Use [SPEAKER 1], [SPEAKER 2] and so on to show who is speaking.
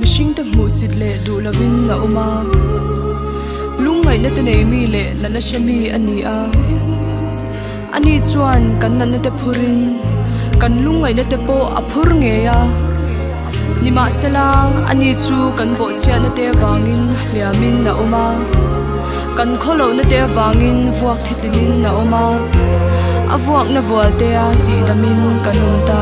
[SPEAKER 1] mishing te mu sit le du lovin na uma lungai na te nei mi le lana shami ani a ani chuan kan nan na te phurin kan lungai na te po aphur nge ya nima selang ani chu kan bo chia na te wangin liamin na uma kan kholo na te wangin vuak thitlin na uma avuak na volte a ti damin kanum ta